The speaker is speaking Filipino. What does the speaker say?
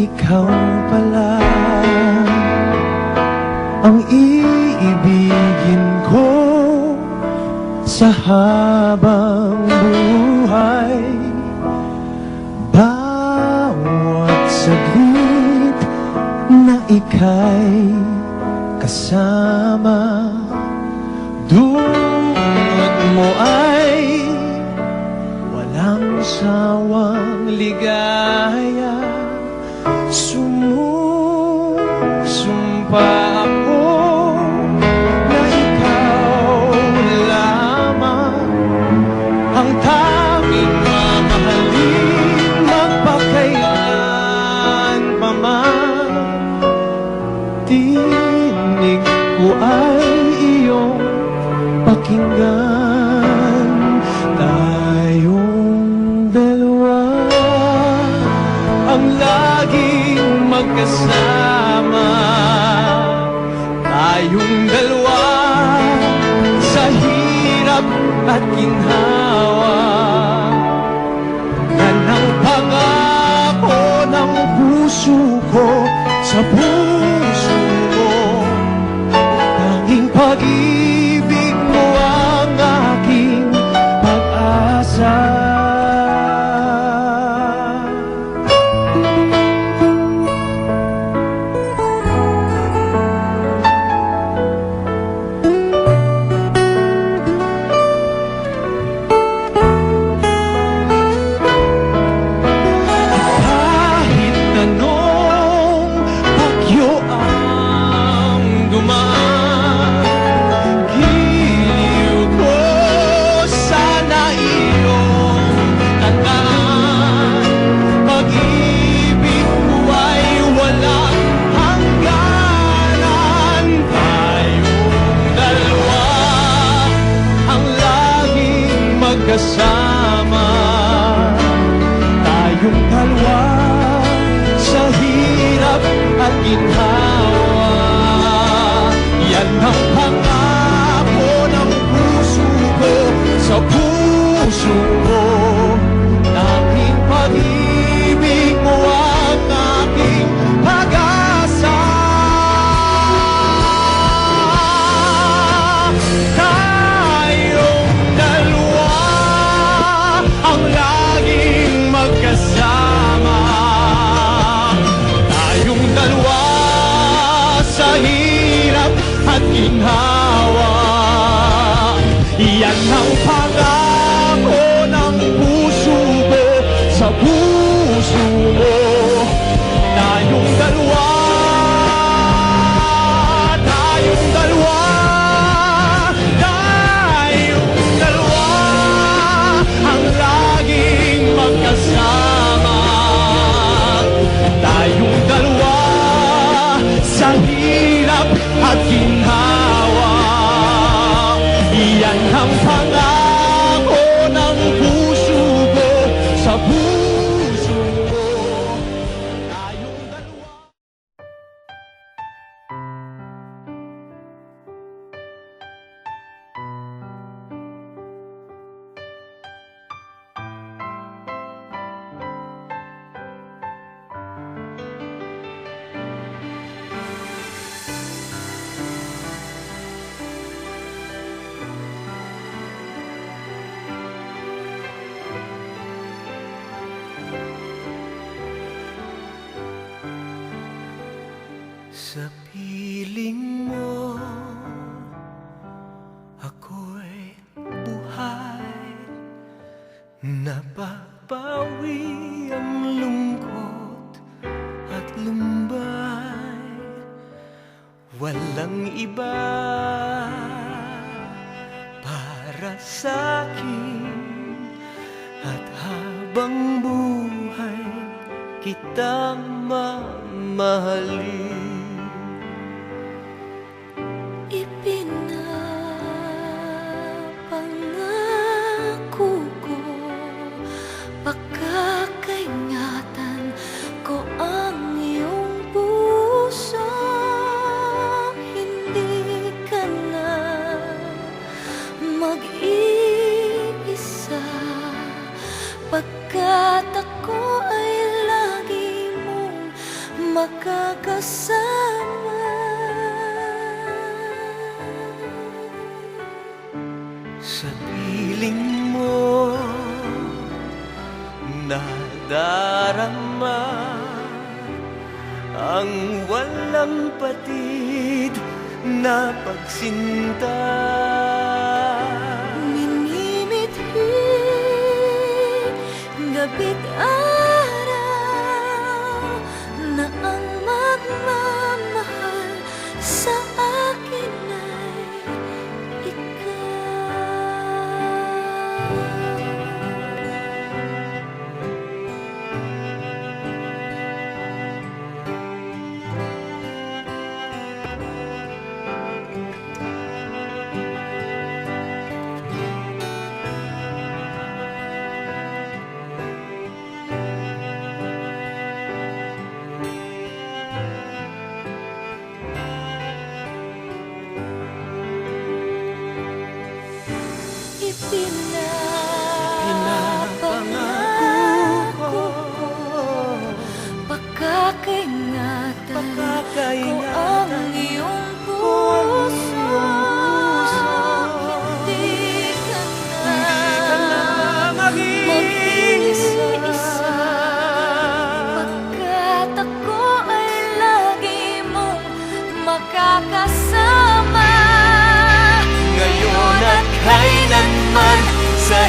ikaw pala ang iibigin ko sa habang buhay. Bawat saglit na ika'y kasama, dulot mo ay walang sawang ligaya. Sumusumpa ako na ikaw lamang ang tanging mamahalin magpakailan pa man. Tinig ko ay iyong pakinggan. Tayong dalawa ang laging magkasama. Tayong dalawa sa hirap at ginhawa. Yan ang pangako ng puso ko sa puso mo. Tanging pag-ibig mo ang aking pag-asa. Kasama tayong dalawa sa hirap at ginhawa. Yan ang pangako ng puso ko sa puso mo. Tanging pag-ibig mo ang aking pag-asa. Magkasama tayong dalawa sa hirap at ginhawa. Yan ang pangako ng puso ko sa puso mo. Tayong dalawa, tayong dalawa, tayong dalawa ang laging magkasama. Tayong dalawa sa hirap at ginhawa. Yan ang pangako ng puso ko sa puso mo. Tayong dalawa. Sa piling mo, ako'y buhay. Napapawi ang lungkot at lumbay. Walang iba para sa'kin, at habang buhay kitang mamahalin. Ipinapangako ko, pagkakaingatan ko ang iyong puso. Hindi ka na mag-iisa, pagkat ako ay lagi mong makakasama. Sa piling mo nadarama ang walang patid na pagsinta. Minimithi gabi't araw na ang magmamahal sa akin ay ikaw. Pinapangako ko, pakakaingatan ko ang iyong puso. Hindi ka na mag-iisa, pagkat ako ay lagi mong makakasama. Ngayon at kailanman sa